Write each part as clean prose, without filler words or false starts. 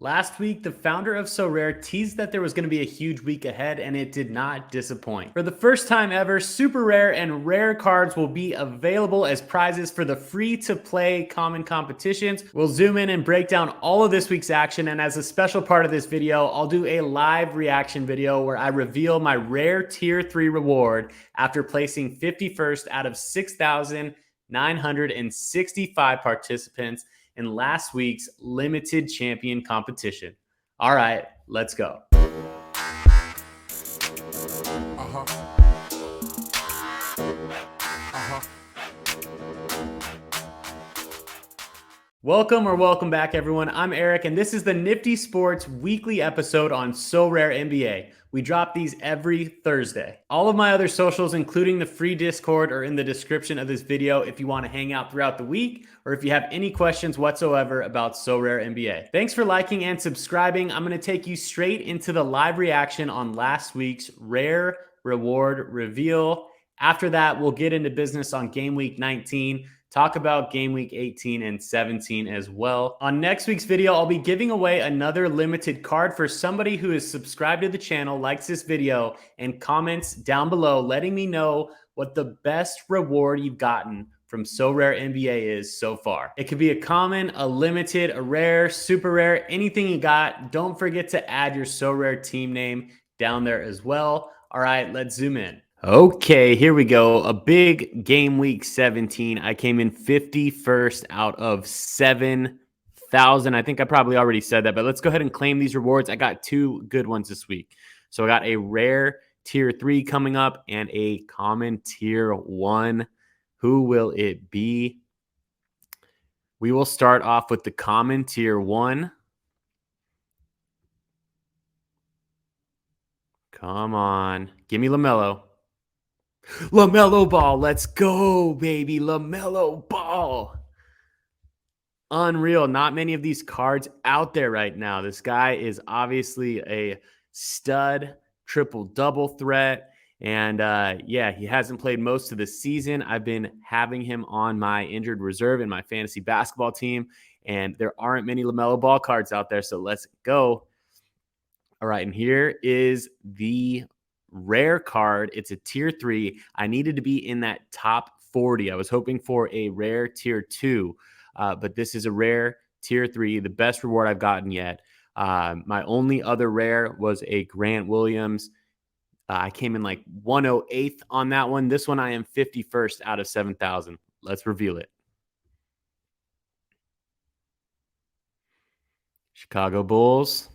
Last week, the founder of Sorare teased that there was going to be a huge week ahead, and it did not disappoint. For the first time ever, super rare and rare cards will be available as prizes for the free-to-play common competitions. We'll zoom in and break down all of this week's action, and as a special part of this video, I'll do a live reaction video where I reveal my rare Tier 3 reward after placing 51st out of 6,965 participants in last week's limited champion competition. All right, let's go. Welcome back, everyone. I'm Eric, and this is the NFTY Sports weekly episode on Sorare NBA. We drop these every Thursday. All of my other socials, including the free Discord, are in the description of this video if you want to hang out throughout the week or if you have any questions whatsoever about Sorare NBA. Thanks for liking and subscribing. I'm going to take you straight into the live reaction on last week's rare reward reveal. After that, we'll get into business on game week 19. Talk about game week 18 and 17 as well. On next week's video, I'll be giving away another limited card for somebody who is subscribed to the channel, likes this video, and comments down below letting me know what the best reward you've gotten from Sorare NBA is so far. It could be a common, a limited, a rare, super rare, anything you got. Don't forget to add your Sorare team name down there as well. All right, let's zoom in. Okay, here we go. A big game week 17. I came in 51st out of 7,000. I think I probably already said that, but let's go ahead and claim these rewards. I got two good ones this week. So I got a rare tier 3 coming up and a common tier 1. Who will it be? We will start off with the common tier 1. Come on. Give me LaMelo. LaMelo Ball, let's go, baby. LaMelo Ball. Unreal. Not many of these cards out there right now. This guy is obviously a stud, triple-double threat. And yeah, he hasn't played most of the season. I've been having him on my injured reserve in my fantasy basketball team. And there aren't many LaMelo Ball cards out there, so let's go. All right, and here is the rare card. It's a tier 3. I needed to be in that top 40. I was hoping for a rare tier 2, but this is a rare tier 3, the best reward I've gotten yet. My only other rare was a Grant Williams. I came in like 108th on that one. This one I am 51st out of 7,000. Let's reveal it. Chicago Bulls.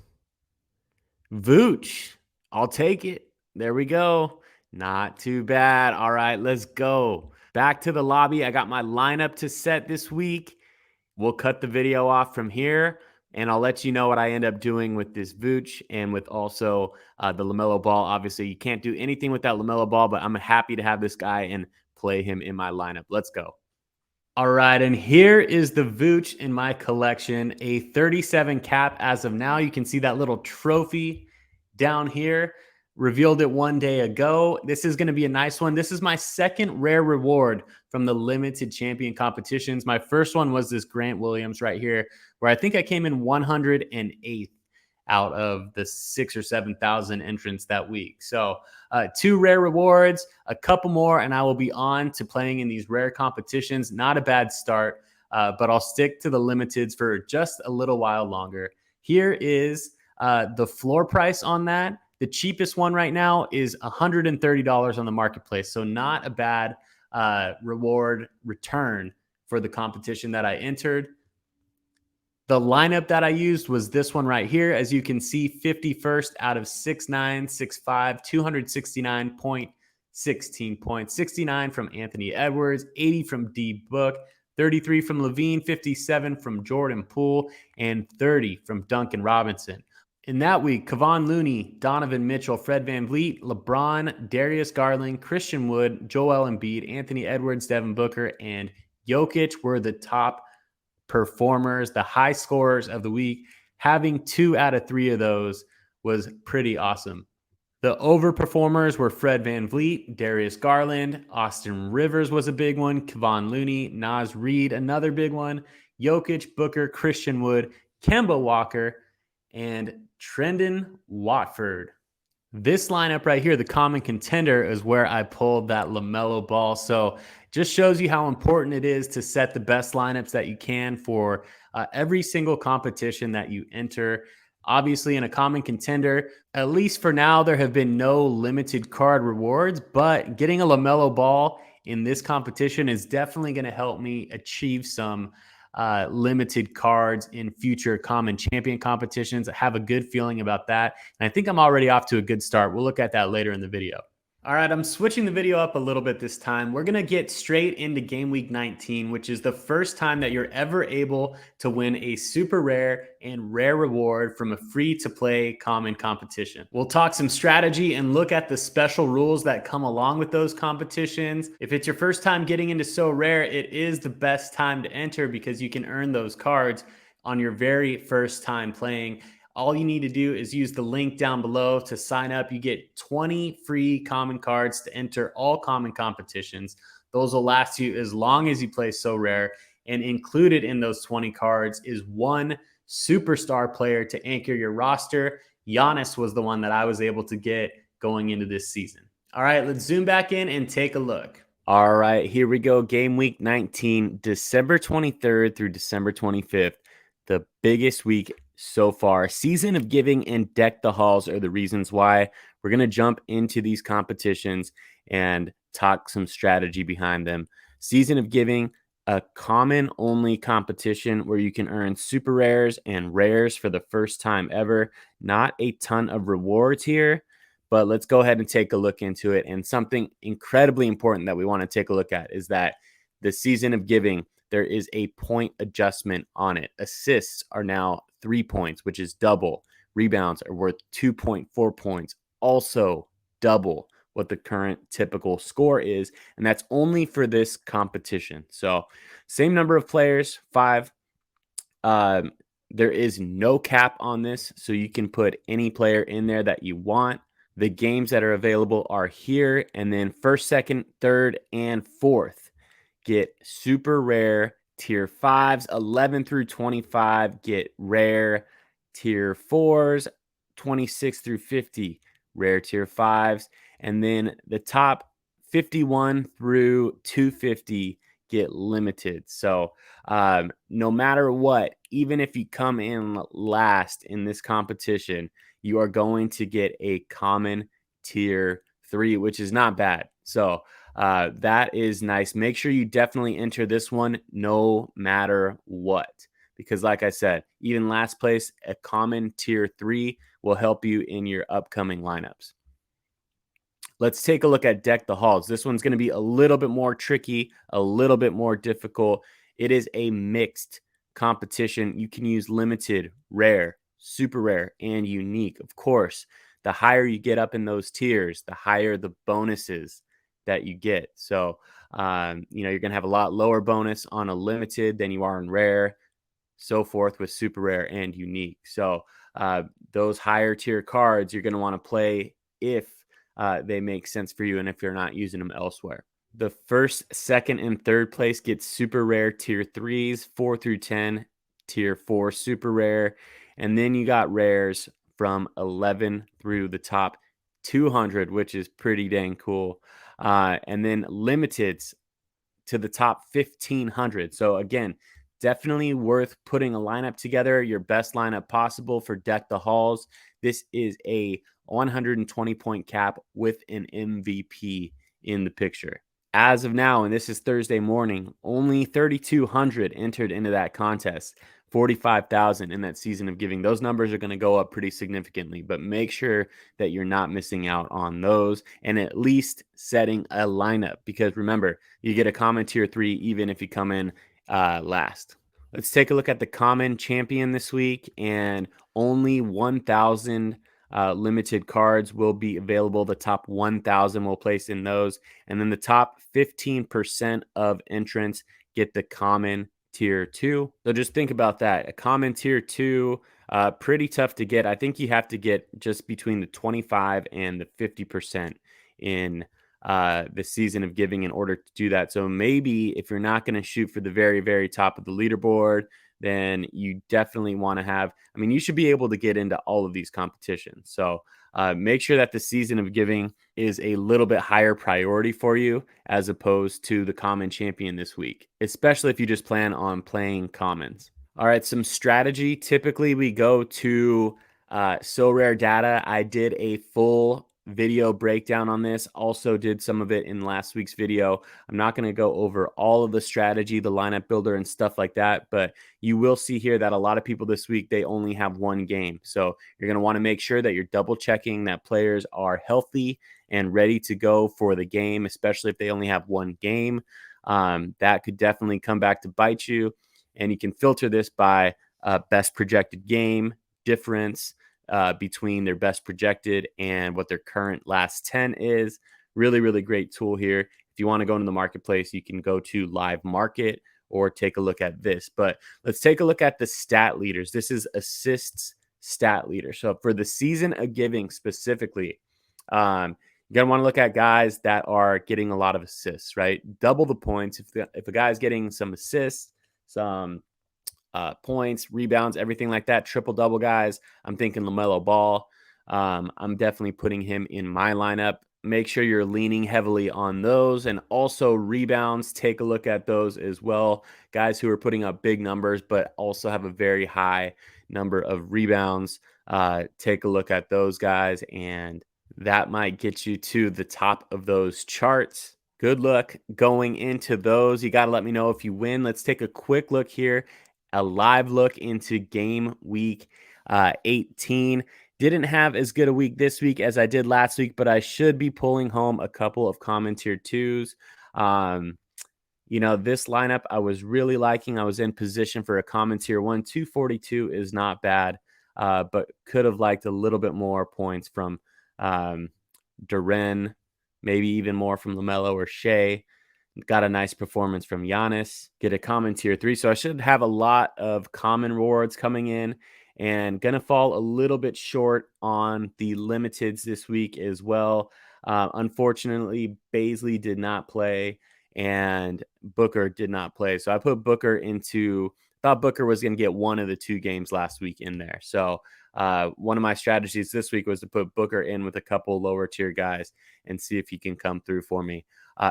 Vooch. I'll take it. There we go. Not too bad. All right, let's go. Back to the lobby. I got my lineup to set this week. We'll cut the video off from here, and I'll let you know what I end up doing with this Vooch and with also the LaMelo Ball. Obviously, you can't do anything with that LaMelo Ball, but I'm happy to have this guy and play him in my lineup. Let's go. All right, and here is the Vooch in my collection, a 37 cap as of now. You can see that little trophy down here. Revealed it one day ago. This is going to be a nice one. This is my second rare reward from the limited champion competitions. My first one was this Grant Williams right here, where I think I came in 108th out of the 6,000 or 7,000 entrants that week. So 2 rare rewards, a couple more, and I will be on to playing in these rare competitions. Not a bad start, but I'll stick to the limiteds for just a little while longer. Here is the floor price on that. The cheapest one right now is $130 on the marketplace. So not a bad reward return for the competition that I entered. The lineup that I used was this one right here. As you can see, 51st out of 6,965, 269.16 points, 69 from Anthony Edwards, 80 from D Book, 33 from Levine, 57 from Jordan Poole, and 30 from Duncan Robinson. In that week, Kevon Looney, Donovan Mitchell, Fred VanVleet, LeBron, Darius Garland, Christian Wood, Joel Embiid, Anthony Edwards, Devin Booker, and Jokic were the top performers, the high scorers of the week. Having 2 out of 3 of those was pretty awesome. The overperformers were Fred VanVleet, Darius Garland, Austin Rivers was a big one, Kevon Looney, Naz Reid, another big one, Jokic, Booker, Christian Wood, Kemba Walker, and Trendon Watford. This lineup right here, the common contender, is where I pulled that LaMelo Ball. So just shows you how important it is to set the best lineups that you can for every single competition that you enter. Obviously, in a common contender, at least for now, there have been no limited card rewards, but getting a LaMelo Ball in this competition is definitely going to help me achieve some limited cards in future common champion competitions. I have a good feeling about that. And I think I'm already off to a good start. We'll look at that later in the video. All right, I'm switching the video up a little bit this time. We're going to get straight into game week 19, which is the first time that you're ever able to win a super rare and rare reward from a free to play common competition. We'll talk some strategy and look at the special rules that come along with those competitions. If it's your first time getting into So Rare, it is the best time to enter because you can earn those cards on your very first time playing. All you need to do is use the link down below to sign up. You get 20 free common cards to enter all common competitions. Those will last you as long as you play So Rare. And included in those 20 cards is one superstar player to anchor your roster. Giannis was the one that I was able to get going into this season. All right, let's zoom back in and take a look. All right, here we go. Game week 19, December 23rd through December 25th. The biggest week so far. Season of Giving and Deck the Halls are the reasons why. We're going to jump into these competitions and talk some strategy behind them. Season of Giving, a common only competition where you can earn super rares and rares for the first time ever. Not a ton of rewards here, but let's go ahead and take a look into it. And something incredibly important that we want to take a look at is that the Season of Giving, there is a point adjustment on it. Assists are now 3 points, which is double. Rebounds are worth 2.4 points, also double what the current typical score is. And that's only for this competition. So same number of players, 5. There is no cap on this, so you can put any player in there that you want. The games that are available are here, and then first, second, third, and fourth get super rare tier 5s. 11 through 25 get rare tier 4s. 26 through 50 rare tier 5s, and then the top 51 through 250 get limited. So no matter what, even if you come in last in this competition, you are going to get a common tier 3, which is not bad. So that is nice. Make sure you definitely enter this one no matter what, because like I said, even last place, a common tier 3 will help you in your upcoming lineups. Let's take a look at Deck the Halls. This one's going to be a little bit more tricky, a little bit more difficult. It is a mixed competition. You can use limited, rare, super rare, and unique. Of course, the higher you get up in those tiers, the higher the bonuses that you get. So, you're going to have a lot lower bonus on a limited than you are in rare, so forth with super rare and unique. So those higher tier cards you're going to want to play if they make sense for you and if you're not using them elsewhere. The first, second, and third place gets super rare tier 3s, 4 through 10, tier 4 super rare. And then you got rares from 11 through the top 200, which is pretty dang cool. And then limiteds to the top 1,500. So again, definitely worth putting a lineup together, your best lineup possible for Deck the Halls. This is a 120 point cap with an MVP in the picture. As of now, and this is Thursday morning, only 3,200 entered into that contest. 45,000 in that Season of Giving. Those numbers are going to go up pretty significantly, but make sure that you're not missing out on those and at least setting a lineup, because remember, you get a common tier 3 even if you come in last. Let's take a look at the common champion this week, and only 1,000 limited cards will be available. The top 1,000 will place in those, and then the top 15% of entrants get the common tier 2. So just think about that. A common tier 2, pretty tough to get. I think you have to get just between the 25 and the 50% in the Season of Giving in order to do that. So maybe if you're not going to shoot for the very, very top of the leaderboard, then you definitely want to have, I mean, you should be able to get into all of these competitions. So make sure that the season of giving is a little bit higher priority for you as opposed to the common champion this week, especially if you just plan on playing commons. All right, some strategy. Typically, we go to So Rare Data. I did a full video breakdown on this. Also did some of it in last week's video. I'm not going to go over all of the strategy, the lineup builder and stuff like that, but you will see here that a lot of people this week, they only have one game. So you're going to want to make sure that you're double checking that players are healthy and ready to go for the game, especially if they only have one game. That could definitely come back to bite you. And you can filter this by best projected game difference between their best projected and what their current last 10 is. Really, really great tool here. If you want to go into the marketplace, you can go to Live Market or take a look at this. But let's take a look at the stat leaders. This is assists stat leader. So for the season of giving specifically, you're going to want to look at guys that are getting a lot of assists, right? Double the points. If a guy's getting some assists, some points, rebounds, everything like that, triple double guys, I'm thinking LaMelo Ball. I'm definitely putting him in my lineup. Make sure you're leaning heavily on those, and also rebounds. Take a look at those as well. Guys who are putting up big numbers, but also have a very high number of rebounds. Take a look at those guys, and that might get you to the top of those charts. Good luck going into those. You got to let me know if you win. Let's take a quick look here, a live look into game week 18. Didn't have as good a week this week as I did last week, but I should be pulling home a couple of common tier twos. This lineup I was really liking. I was in position for a common tier one. 242 is not bad, but could have liked a little bit more points from Duren, maybe even more from LaMelo or Shea. Got a nice performance from Giannis. Get a common tier 3. So I should have a lot of common rewards coming in, and going to fall a little bit short on the limiteds this week as well. Unfortunately, Baisley did not play and Booker did not play. So I put Booker thought Booker was going to get one of the two games last week in there. So one of my strategies this week was to put Booker in with a couple lower tier guys and see if he can come through for me.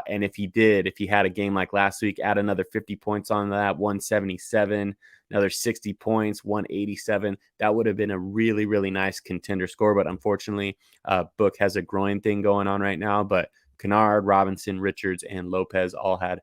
And if he had a game like last week, add another 50 points on that, 177, another 60 points, 187. That would have been a really, really nice contender score. But unfortunately, Book has a groin thing going on right now. But Kennard, Robinson, Richards, and Lopez all had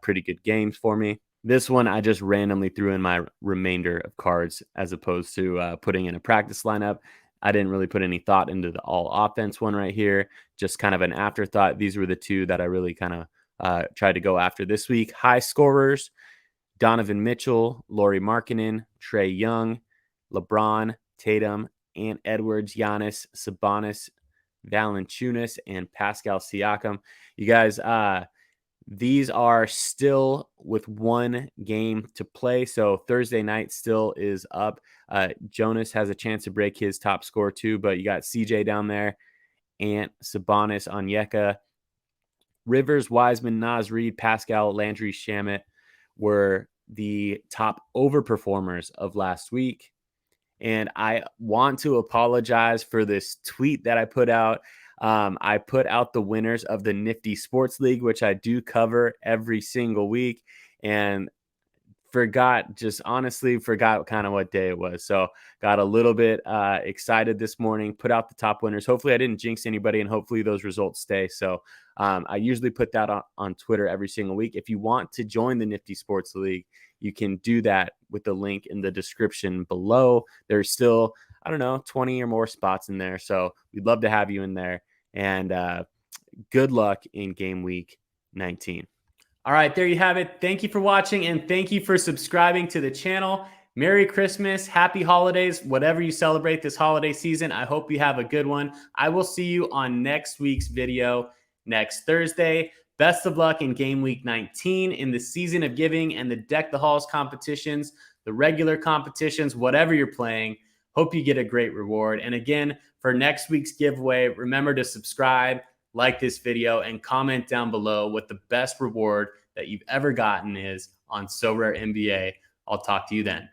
pretty good games for me. This one, I just randomly threw in my remainder of cards as opposed to putting in a practice lineup. I didn't really put any thought into the all offense one right here. Just kind of an afterthought. These were the two that I really kind of tried to go after this week. High scorers: Donovan Mitchell, Lauri Markkanen, Trae Young, LeBron, Tatum, and Edwards, Giannis, Sabonis, Valanciunas, and Pascal Siakam. You guys, these are still with one game to play. So Thursday night still is up. Jonas has a chance to break his top score too, but you got CJ down there, Ant, Sabonis, Onyeka, Rivers, Wiseman, Naz Reid, Pascal, Landry Shamet were the top overperformers of last week. And I want to apologize for this tweet that I put out. I put out the winners of the NFTY Sports League, which I do cover every single week, and honestly forgot kind of what day it was. So got a little bit excited this morning, put out the top winners. Hopefully I didn't jinx anybody, and hopefully those results stay. So I usually put that on Twitter every single week. If you want to join the NFTY Sports League, you can do that with the link in the description below. There's still, 20 or more spots in there. So we'd love to have you in there. And good luck in game week 19. All right, there you have it. Thank you for watching, and thank you for subscribing to the channel. Merry Christmas, happy holidays, whatever you celebrate this holiday season. I hope you have a good one. I will see you on next week's video next Thursday. Best of luck in game week 19 in the season of giving and the Deck the Halls competitions, the regular competitions, whatever you're playing. Hope you get a great reward. And again, for next week's giveaway, remember to subscribe, like this video, and comment down below what the best reward that you've ever gotten is on So Rare NBA. I'll talk to you then.